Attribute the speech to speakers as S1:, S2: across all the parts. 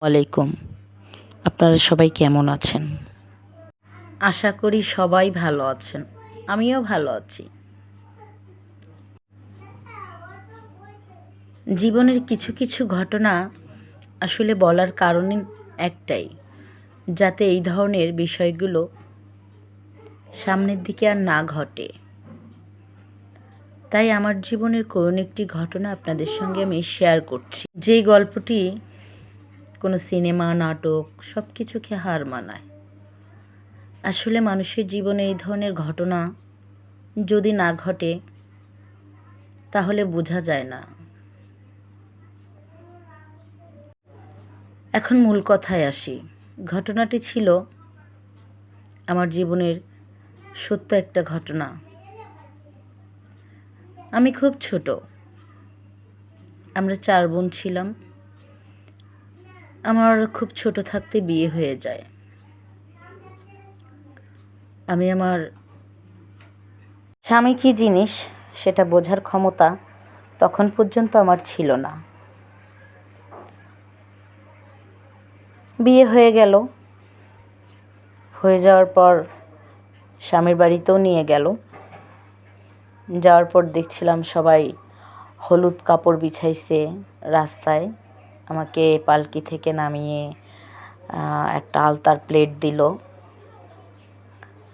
S1: ওয়ালাইকুম। আপনারা সবাই কেমন আছেন? আশা করি সবাই ভালো আছেন। আমিও ভালো আছি। জীবনের কিছু কিছু ঘটনা আসলে বলার কারণ একটাই, যাতে এই ধরনের বিষয়গুলো সামনের দিকে আর না ঘটে। তাই আমার জীবনের করুণ একটি ঘটনা আপনাদের সঙ্গে আমি শেয়ার করছি। যেই গল্পটি কোনো সিনেমা, নাটক সব কিছুকে হার মানায়। আসলে মানুষের জীবনে এই ধরনের ঘটনা যদি না ঘটে তাহলে বোঝা যায় না। এখন মূল কথায় আসি। ঘটনাটি ছিল আমার জীবনের সত্য একটা ঘটনা। আমি খুব ছোট। আমরা 4 বোন ছিলাম। আমার খুব ছোট থাকতে বিয়ে হয়ে যায়। আমি আমার স্বামী কী জিনিস সেটা বোঝার ক্ষমতা তখন পর্যন্ত আমার ছিল না। বিয়ে হয়ে গেল। হয়ে যাওয়ার পর স্বামীর বাড়িতেও নিয়ে গেল। যাওয়ার পর দেখছিলাম সবাই হলুদ কাপড় বিছাইছে রাস্তায়। আমাকে পালকি থেকে নামিয়ে একটা আলতার প্লেট দিল।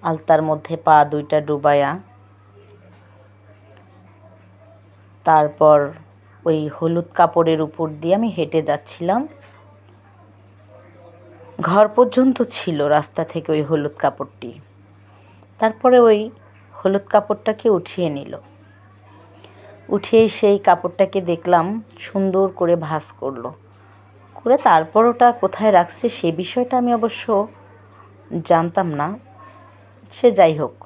S1: আলতার মধ্যে পা 2টা ডুবায়া, তারপর ওই হলুদ কাপড়ের উপর দিয়ে আমি হেঁটে যাচ্ছিলাম। ঘর পর্যন্ত ছিল রাস্তা থেকে ওই হলুদ কাপড়টি। তারপরে ওই হলুদ কাপড়টাকে উঠিয়ে নিল। উঠিয়ে সেই কাপড়টাকে দেখলাম সুন্দর করে ভাঁজ করলো। করে তারপর ওটা কোথায় রাখছে সে বিষয়টা আমি অবশ্য জানতাম না। সে যাই হোক,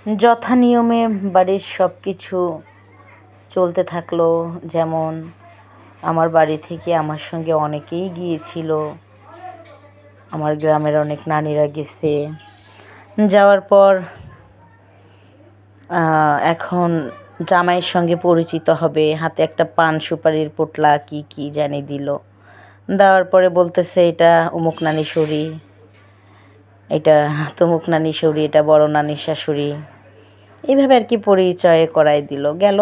S1: যথা নিয়মে বাড়ির সব কিছু চলতে থাকলো। যেমন আমার বাড়ি থেকে আমার সঙ্গে অনেকেই গিয়েছিল। আমার গ্রামের অনেক নানিরা গেছে। যাওয়ার পর এখন জামাইয়ের সঙ্গে পরিচিত হবে। হাতে একটা পান সুপারির পোটলা কি কি জানি দিল। দেওয়ার পরে বলতেছে এটা অমুক নানি শরী, এটা তমুক নানি শরী, এটা বড় নানির শাশুড়ি। এইভাবে আর কি পরিচয় করাই দিল। গেল।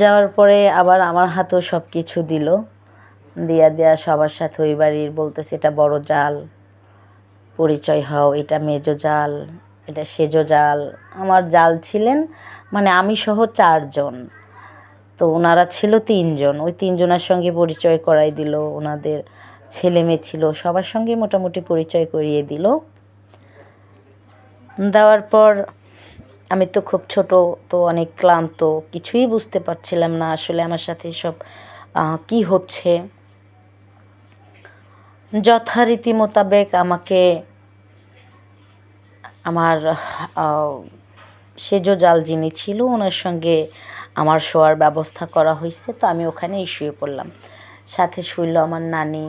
S1: যাওয়ার পরে আবার আমার হাতেও সব কিছু দিল। দেয়া সবার সাথে ওই বাড়ির বলতেছে এটা বড় জাল, পরিচয় হও, এটা মেজো জাল, এটা সেজো জাল। আমার জাল ছিলেন মানে আমি সহ 4 জন। তো ওনারা ছিল 3 জন। ওই 3 জনের সঙ্গে পরিচয় করাই দিল। ওনাদের ছেলে মেয়ে ছিল, সবার সঙ্গে মোটামুটি পরিচয় করিয়ে দিল। দেওয়ার পর আমি তো খুব ছোট, তো অনেক ক্লান্ত, কিছুই বুঝতে পারছিলাম না আসলে আমার সাথে সব কি হচ্ছে। যথারীতি মোতাবেক আমাকে আমার সেজো জাল যিনি ছিল ওনার সঙ্গে আমার শোয়ার ব্যবস্থা করা হয়েছে। তো আমি ওখানেই শুয়ে পড়লাম। সাথে শুইল আমার নানি,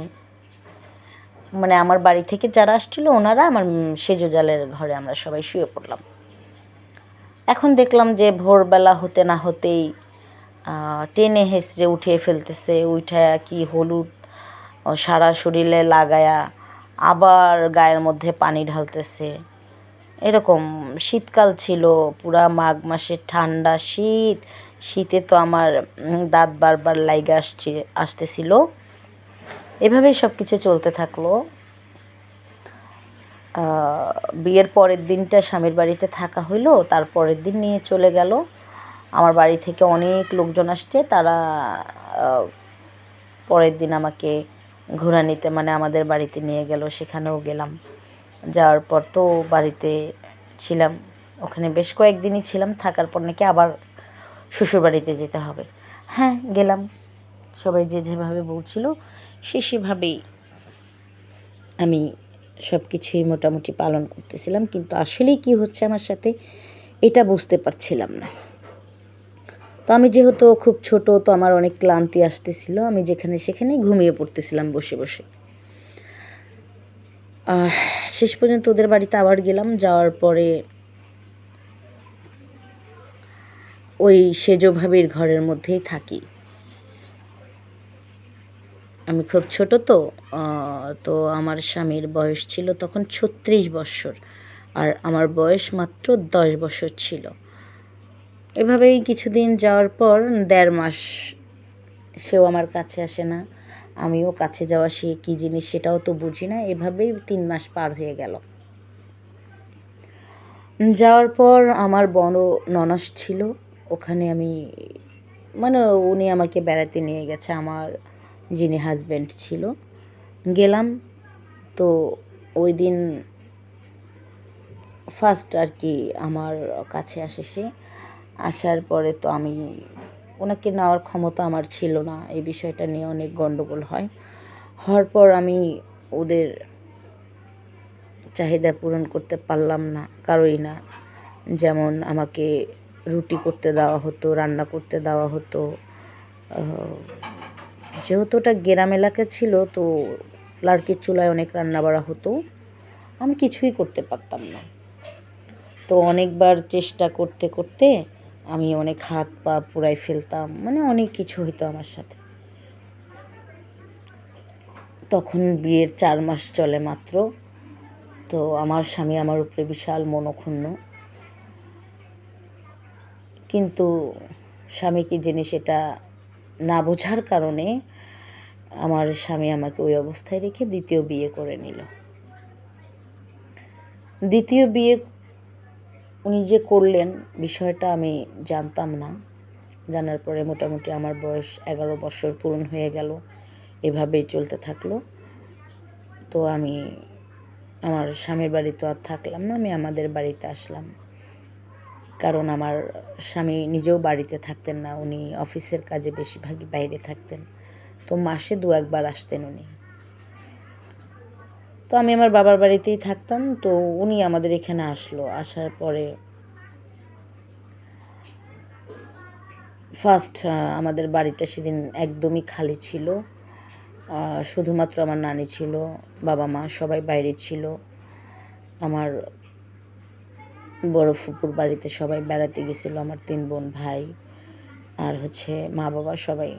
S1: মানে আমার বাড়ি থেকে যারা আসছিল ওনারা আমার সেজো জালের ঘরে আমরা সবাই শুয়ে পড়লাম। এখন দেখলাম যে ভোরবেলা হতে না হতেই টেনে হেঁচড়ে উঠিয়ে ফেলতেছে। উঠায়া কি হলুদ সারা শরীরে লাগায়া আবার গায়ের মধ্যে পানি ঢালতেছে। এরকম শীতকাল ছিল, পুরা মাঘ মাসের ঠান্ডা শীত। শীতে তো আমার দাঁত বারবার লাইগা আসতেছিল। এভাবেই সব কিছু চলতে থাকলো। বিয়ের পরের দিনটা স্বামীর বাড়িতে থাকা হইলো। তার পরের দিন নিয়ে চলে গেল। আমার বাড়ি থেকে অনেক লোকজন আসছে। তারা পরের দিন আমাকে ঘোরানিতে মানে আমাদের বাড়িতে নিয়ে গেল। সেখানেও গেলাম। যাওয়ার পর তো বাড়িতে ছিলাম, ওখানে বেশ কয়েকদিনই ছিলাম। থাকার পর নাকি আবার শ্বশুরবাড়িতে যেতে হবে। হ্যাঁ, গেলাম। সবাই যে যেভাবে বলছিল সেভাবেই আমি সব কিছুই মোটামুটি পালন করতেছিলাম। কিন্তু আসলেই কী হচ্ছে আমার সাথে এটা বুঝতে পারছিলাম না। তো আমি যেহেতু খুব ছোট, তো আমার অনেক ক্লান্তি আসতেছিল। আমি যেখানে সেখানেই ঘুমিয়ে পড়তেছিলাম বসে বসে। শেষ পর্যন্ত ওদের বাড়িতে আবার গেলাম। যাওয়ার পরে ওই সেজো ভাবির ঘরের মধ্যেই থাকি। আমি খুব ছোট তো, তো আমার স্বামীর বয়স ছিল তখন ৩৬ বৎসর, আর আমার বয়স মাত্র ১০ বছর ছিল। এভাবেই কিছুদিন যাওয়ার পর ১.৫ মাস সেও আমার কাছে আসে না, আমিও কাছে যাওয়া সে কী জিনিস সেটাও তো বুঝি না। এভাবেই ৩ মাস পার হয়ে গেল। যাওয়ার পর আমার বড় ননাস ছিল ওখানে, আমি মানে উনি আমাকে বেড়াতে নিয়ে গেছে, আমার যিনি হাজব্যান্ড ছিল। গেলাম, তো ওই দিন ফার্স্ট আর কি আমার কাছে আসে সে। আসার পরে তো আমি ওনাকে নেওয়ার ক্ষমতা আমার ছিল না, এই বিষয়টা নিয়ে অনেক গণ্ডগোল হয়। হওয়ার পর আমি ওদের চাহিদা পূরণ করতে পারলাম না, কারোই না। যেমন আমাকে রুটি করতে দেওয়া হতো, রান্না করতে দেওয়া হতো। যেহেতু ওটা গ্রাম এলাকা ছিল, তো লার্কির চুলায় অনেক রান্না বাড়া হতো, আমি কিছুই করতে পারতাম না। তো অনেকবার চেষ্টা করতে করতে আমি অনেক হাত পা পুড়াই ফেলতাম, মানে অনেক কিছু হতো আমার সাথে। তখন বিয়ের ৪ মাস চলে মাত্র। তো আমার স্বামী আমার উপরে বিশাল মনক্ষুণ্ণ, কিন্তু স্বামী কি জিনিস এটা না বোঝার কারণে আমার স্বামী আমাকে ওই অবস্থায় রেখে দ্বিতীয় বিয়ে করে নিল। দ্বিতীয় বিয়ে উনি যে করলেন বিষয়টা আমি জানতাম না। জানার পরে মোটামুটি আমার বয়স ১১ বছর পূরণ হয়ে গেল, এভাবেই চলতে থাকলো। তো আমি আমার স্বামীর বাড়ি তো আর থাকলাম না, আমি আমাদের বাড়িতে আসলাম। কারণ আমার স্বামী নিজেও বাড়িতে থাকতেন না, উনি অফিসের কাজে বেশিরভাগই বাইরে থাকতেন, তো মাসে ২-১ বার আসতেন উনি। তো আমি আমার বাবার বাড়িতেই থাকতাম, তো উনি আমাদের এখানে আসলো। আসার পরে ফার্স্ট আমাদের বাড়িটা সেদিন একদমই খালি ছিল। শুধুমাত্র আমার নানি ছিল, বাবা মা সবাই বাইরে ছিল। আমার বড় ফুপুর বাড়িতে সবাই বেড়াতে গেছিলো, আমার ৩ বোন ভাই আর মা বাবা সবাই।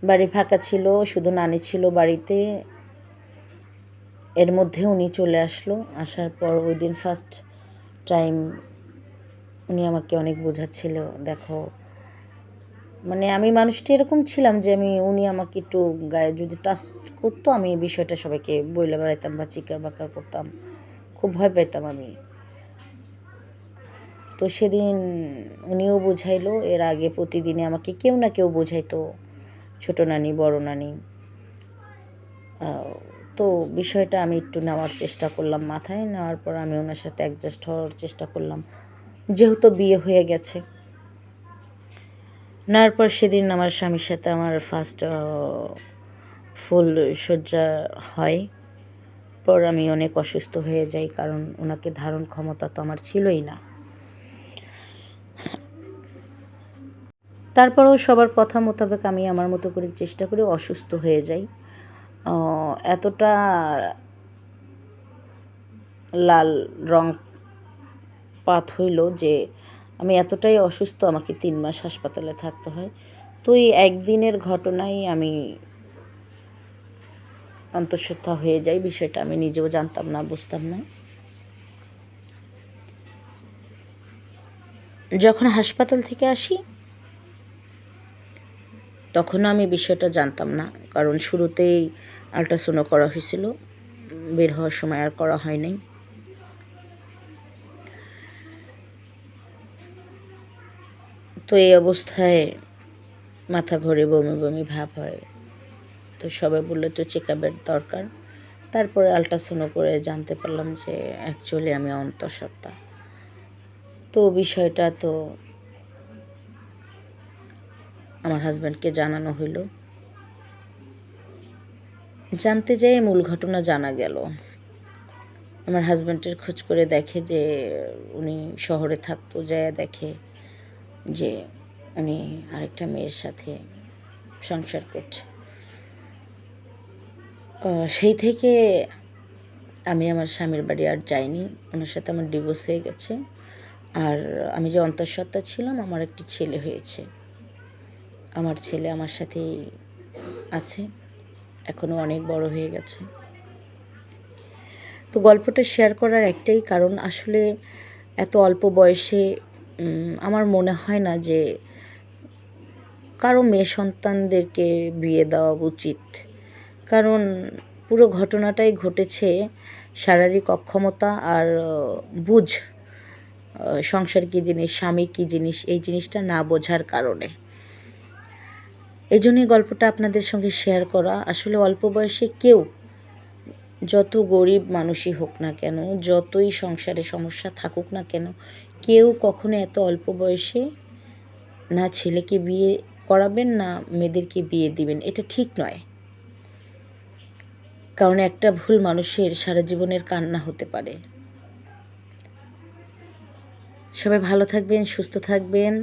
S1: বাড়ি ফাঁকা ছিল, শুধু নানি ছিল বাড়িতে। এর মধ্যে উনি চলে আসলো। আসার পর ওই দিন ফার্স্ট টাইম উনি আমাকে অনেক বোঝাচ্ছিল, দেখো মানে আমি মানুষটি এরকম ছিলাম যে উনি আমাকে একটু গায়ে যদি টাচ করতো, আমি এই বিষয়টা সবাইকে বইলে বেড়াইতাম বা চিকার বাকার করতাম, খুব ভয় পেতাম আমি। তো সেদিন উনিও বুঝাইলো, এর আগে প্রতিদিনে আমাকে কেউ না কেউ বোঝাইতো, ছোট নানি বড় নানি। তো বিষয়টা আমি একটু নেওয়ার চেষ্টা করলাম, মাথায় নেওয়ার পর আমি ওনার সাথে অ্যাডজাস্ট হওয়ার চেষ্টা করলাম, যেহেতু বিয়ে হয়ে গেছে। নেওয়ার পর সেদিন আমার স্বামীর সাথে আমার ফার্স্ট ফুল শয্যা হয়। পর আমি অনেক অসুস্থ হয়ে যাই, কারণ ওনাকে ধারণ ক্ষমতা তো আমার ছিলই না। তারপরেও সবার কথা মোতাবেক আমি আমার মতো করে চেষ্টা করে অসুস্থ হয়ে যাই। এতটা লাল রং পাত হইল যে আমি এতটাই অসুস্থ, আমাকে ৩ মাস হাসপাতালে থাকতে হয়। তো এই একদিনের ঘটনায় আমি অন্তঃসত্ত্বা হয়ে যাই, বিষয়টা আমি নিজেও জানতাম না, বুঝতাম না। যখন হাসপাতাল থেকে আসি তখনও আমি বিষয়টা জানতাম না, কারণ শুরুতেই আল্ট্রাসাউন্ড করা হয়েছিল, বের হওয়ার সময় আর করা হয় নাই। তো এই অবস্থায় মাথা ঘুরে বমি বমি ভাব হয়। তো সবাই বললো তো চেক আপের দরকার। তারপরে আল্ট্রাসাউন্ড করে জানতে পারলাম যে অ্যাকচুয়ালি আমি অন্তঃসত্ত্বা। তো বিষয়টা তো আমার হাজব্যান্ডকে জানানো হইল। জানতে যেয়ে মূল ঘটনা জানা গেল। আমার হাজব্যান্ডের খোঁজ করে দেখে যে উনি শহরে থাকতো, যায় দেখে যে উনি আরেকটা মেয়ের সাথে সংসার করছে। সেই থেকে আমি আমার স্বামীর বাড়ি আর যাইনি, ওনার সাথে আমার ডিভোর্স হয়ে গেছে। আর আমি যে অন্তঃসত্ত্বা ছিলাম, আমার একটি ছেলে হয়েছে। আমার ছেলে আমার সাথেই আছে, এখনও অনেক বড় হয়ে গেছে। তো গল্পটা শেয়ার করার একটাই কারণ, আসলে এত অল্প বয়সে আমার মনে হয় না যে কারো মেয়ে সন্তানদেরকে বিয়ে দেওয়া উচিত। কারণ পুরো ঘটনাটাই ঘটেছে শারীরিক অক্ষমতা আর বুঝ, সংসার কী জিনিস, স্বামী কী জিনিস, এই জিনিসটা না বোঝার কারণে। এই জন্যই গল্পটা আপনাদের সঙ্গে শেয়ার করা। আসলে অল্প বয়সে কেউ, যত গরিব মানুষই হোক না কেন, যতই সংসারে সমস্যা থাকুক না কেন, কেউ কখনো এত অল্প বয়সে না ছেলেকে বিয়ে করাবেন না মেয়েদেরকে বিয়ে দিবেন, এটা ঠিক নয়। কারণ একটা ভুল মানুষের সারা জীবনের কান্না হতে পারে। সবাই ভালো থাকবেন, সুস্থ থাকবেন।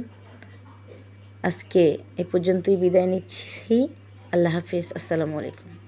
S1: আজকে এ পর্যন্তই বিদায় নিচ্ছি। আল্লাহ হাফিজ। আসসালামু আলাইকুম।